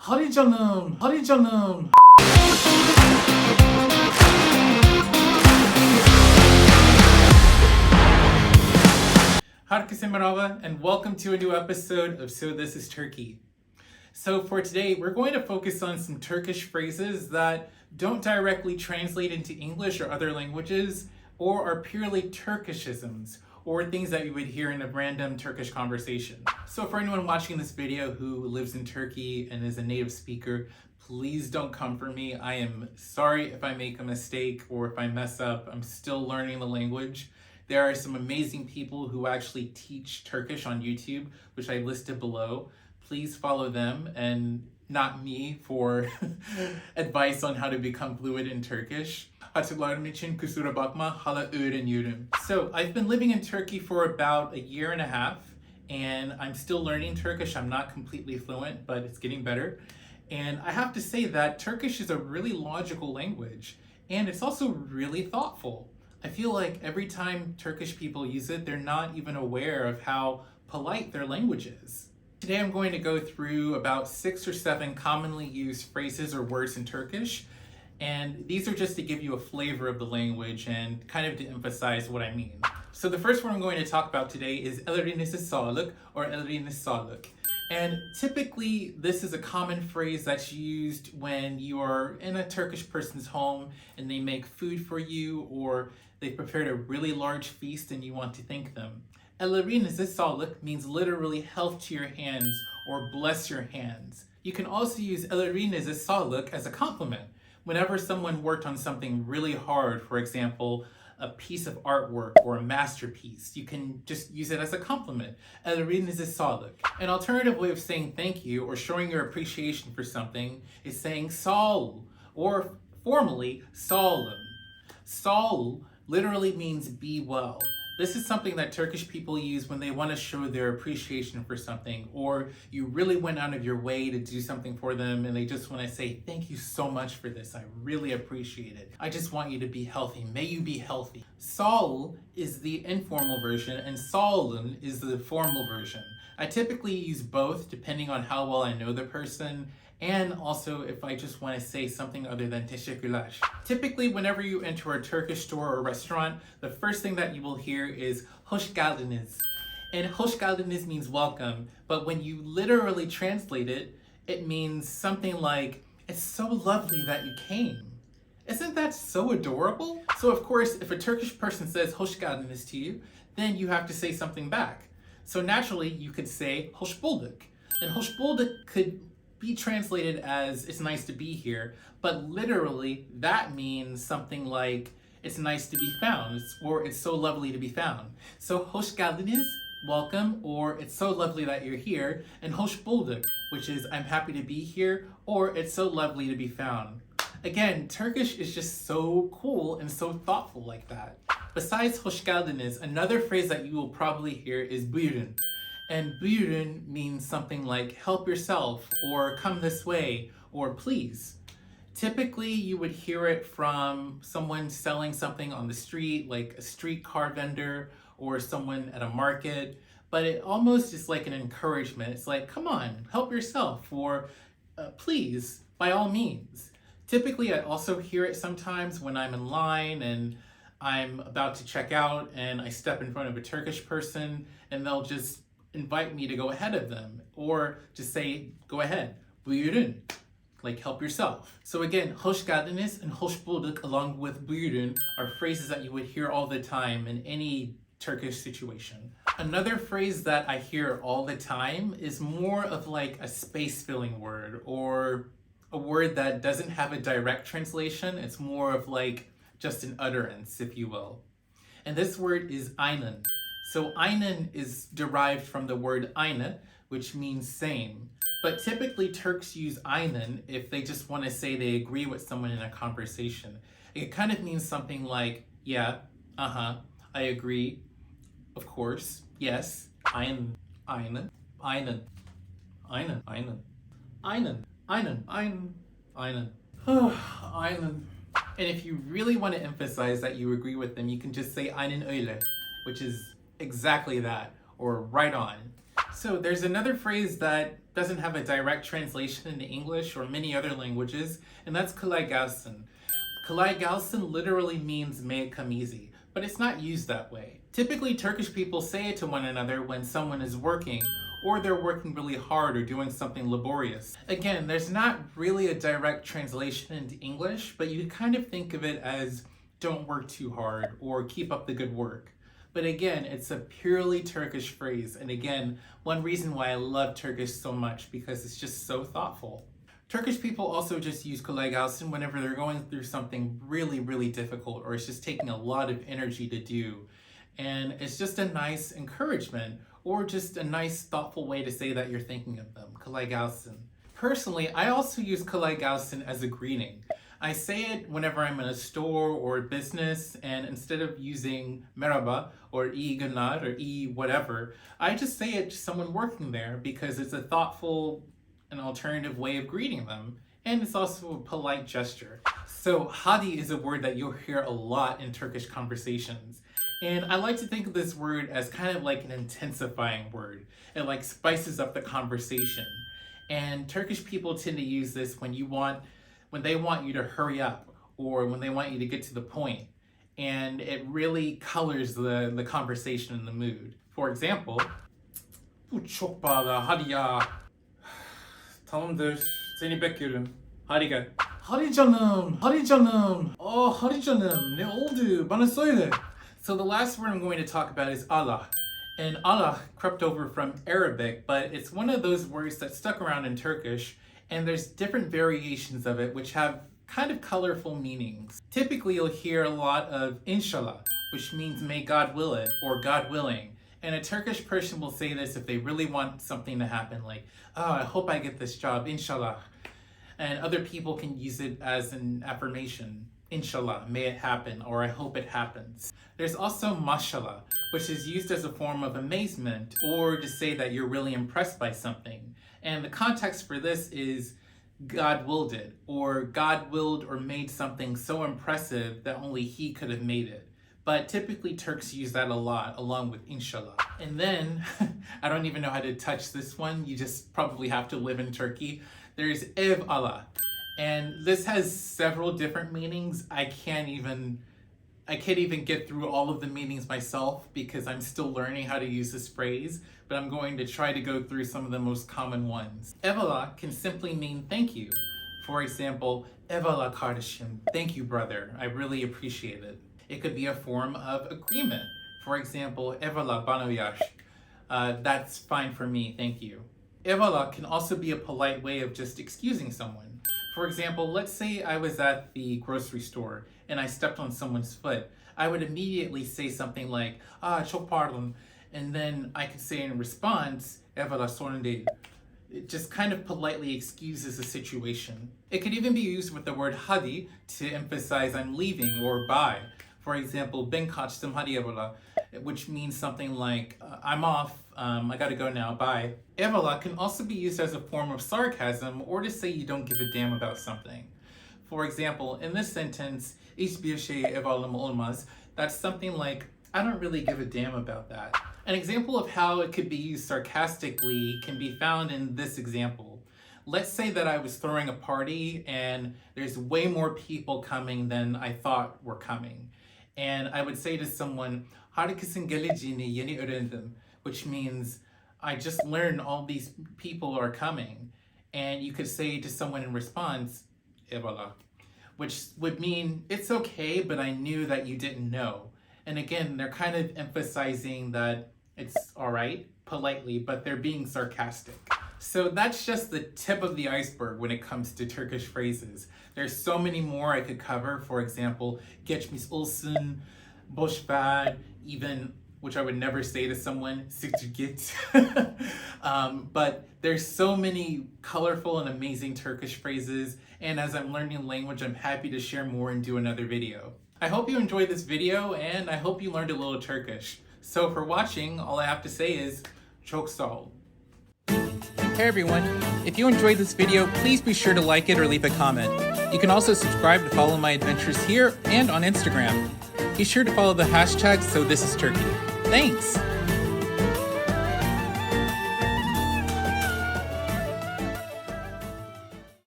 Hadi canım, hadi canım. Herkese merhaba and welcome to a new episode of So This Is Turkey. So for today, we're going to focus on some Turkish phrases that don't directly translate into English or other languages, or are purely Turkishisms, or things that you would hear in a random Turkish conversation. So for anyone watching this video who lives in Turkey and is a native speaker, please don't come for me. I am sorry if I make a mistake or if I mess up. I'm still learning the language. There are some amazing people who actually teach Turkish on YouTube, which I listed below. Please follow them and not me for advice on how to become fluent in Turkish. Hatırlarım için kusura bakma, hala öğreniyorum. So I've been living in Turkey for about a year and a half, and I'm still learning Turkish. I'm not completely fluent, but it's getting better. And I have to say that Turkish is a really logical language, and it's also really thoughtful. I feel like every time Turkish people use it, they're not even aware of how polite their language is. Today I'm going to go through about 6 or 7 commonly used phrases or words in Turkish, and these are just to give you a flavor of the language and kind of to emphasize what I mean. So the first one I'm going to talk about today is ellerinize sağlık or ellerinize sağlık. And typically this is a common phrase that's used when you are in a Turkish person's home and they make food for you, or they prepared a really large feast and you want to thank them. Ellerinize sağlık means literally health to your hands or bless your hands. You can also use ellerinize sağlık as a compliment. Whenever someone worked on something really hard, for example, a piece of artwork or a masterpiece, you can just use it as a compliment. Ellerinize sağlık. An alternative way of saying thank you or showing your appreciation for something is saying sağ ol, or formally sağ olun. Sağ ol literally means be well. This is something that Turkish people use when they want to show their appreciation for something, or you really went out of your way to do something for them and they just want to say, thank you so much for this. I really appreciate it. I just want you to be healthy. May you be healthy. Sağ ol is the informal version and sağ olun is the formal version. I typically use both depending on how well I know the person, and also if I just want to say something other than teşekkürler. Typically, whenever you enter a Turkish store or restaurant, the first thing that you will hear is hoş geldiniz. And hoş geldiniz means welcome, but when you literally translate it, it means something like, it's so lovely that you came. Isn't that so adorable? So of course, if a Turkish person says hoş geldiniz to you, then you have to say something back. So naturally, you could say hoş bulduk. And hoş bulduk could be translated as it's nice to be here, but literally that means something like it's nice to be found, or it's so lovely to be found. So hoş geldiniz, welcome, or it's so lovely that you're here, and hoş bulduk, which is I'm happy to be here, or it's so lovely to be found. Again, Turkish is just so cool and so thoughtful like that. Besides hoş geldiniz, another phrase that you will probably hear is buyurun. And buyurun means something like help yourself, or come this way, or please. Typically, you would hear it from someone selling something on the street, like a streetcar vendor or someone at a market, but it almost is like an encouragement. It's like, come on, help yourself, or please, by all means. Typically, I also hear it sometimes when I'm in line and I'm about to check out and I step in front of a Turkish person and they'll just invite me to go ahead of them, or just say, go ahead, buyurun, like help yourself. So again, hoş geldiniz and hoş bulduk along with buyurun are phrases that you would hear all the time in any Turkish situation. Another phrase that I hear all the time is more of like a space-filling word, or a word that doesn't have a direct translation. It's more of like just an utterance, if you will. And this word is aynen. So aynen is derived from the word aynı, which means same. But typically Turks use aynen if they just want to say they agree with someone in a conversation. It kind of means something like, yeah, I agree, of course, yes, aynen, aynen, aynen, aynen, aynen, aynen, aynen, aynen, aynen, aynen. And if you really want to emphasize that you agree with them, you can just say aynen öyle, which is exactly that, or right on. So there's another phrase that doesn't have a direct translation into English or many other languages, and that's kolay gelsin. Kolay gelsin literally means may it come easy, but it's not used that way. Typically, Turkish people say it to one another when someone is working, or they're working really hard or doing something laborious. Again, there's not really a direct translation into English, but you kind of think of it as don't work too hard or keep up the good work. But again, it's a purely Turkish phrase, and again, one reason why I love Turkish so much, because it's just so thoughtful. Turkish people also just use kolay gelsin whenever they're going through something really, really difficult, or it's just taking a lot of energy to do. And it's just a nice encouragement, or just a nice, thoughtful way to say that you're thinking of them, kolay gelsin. Personally, I also use kolay gelsin as a greeting. I say it whenever I'm in a store or a business, and instead of using merhaba or iyi günler or iyi whatever, I just say it to someone working there because it's a thoughtful an alternative way of greeting them, and it's also a polite gesture. So hadi is a word that you'll hear a lot in Turkish conversations, and I like to think of this word as kind of like an intensifying word. It like spices up the conversation, and Turkish people tend to use this when they want you to hurry up, or when they want you to get to the point, and it really colors the conversation and the mood. For example, bu çok pahalı, hadi ya. Tamamdır, seni bekliyorum. Hadi gel. Hadi canım, hadi canım. Oh, hadi canım, ne oldu? Bana söyle. So the last word I'm going to talk about is Allah. And Allah crept over from Arabic, but it's one of those words that stuck around in Turkish, and there's different variations of it which have kind of colorful meanings. Typically you'll hear a lot of inshallah, which means may God will it, or God willing. And a Turkish person will say this if they really want something to happen, like, oh, I hope I get this job, inshallah. And other people can use it as an affirmation, inshallah, may it happen, or I hope it happens. There's also mashallah, which is used as a form of amazement, or to say that you're really impressed by something. And the context for this is God willed it, or God willed or made something so impressive that only He could have made it. But typically Turks use that a lot, along with inshallah. And then, I don't even know how to touch this one, you just probably have to live in Turkey. There's ev Allah. And this has several different meanings. I can't even get through all of the meanings myself because I'm still learning how to use this phrase, but I'm going to try to go through some of the most common ones. Ev Allah can simply mean thank you. For example, ev Allah kardeşim, thank you brother, I really appreciate it. It could be a form of agreement. For example, eyvallah bana uyar. That's fine for me, thank you. Eyvallah can also be a polite way of just excusing someone. For example, let's say I was at the grocery store and I stepped on someone's foot. I would immediately say something like, çok pardon, and then I could say in response, eyvallah sorun değil. It just kind of politely excuses the situation. It could even be used with the word hadi to emphasize I'm leaving or bye. For example, ben kaçtım hadi eyvallah, which means something like I'm off, I gotta go now, bye. Eyvallah can also be used as a form of sarcasm or to say you don't give a damn about something. For example, in this sentence, hiçbir şey eyvallahım olmaz, that's something like I don't really give a damn about that. An example of how it could be used sarcastically can be found in this example. Let's say that I was throwing a party and there's way more people coming than I thought were coming. And I would say to someone, Herkese'nin geleceğini yeni öğrendim, which means I just learned all these people are coming. And you could say to someone in response, eyvallah, which would mean it's okay, but I knew that you didn't know. And again, they're kind of emphasizing that it's all right, politely, but they're being sarcastic. So that's just the tip of the iceberg when it comes to Turkish phrases. There's so many more I could cover. For example, geçmiş olsun, boş ver, even, which I would never say to someone, siktir git. But there's so many colorful and amazing Turkish phrases. And as I'm learning language, I'm happy to share more and do another video. I hope you enjoyed this video and I hope you learned a little Turkish. So for watching, all I have to say is, çok sağ ol. Hey everyone, if you enjoyed this video, please be sure to like it or leave a comment. You can also subscribe to follow my adventures here and on Instagram. Be sure to follow the hashtag #sothisisturkey. Thanks!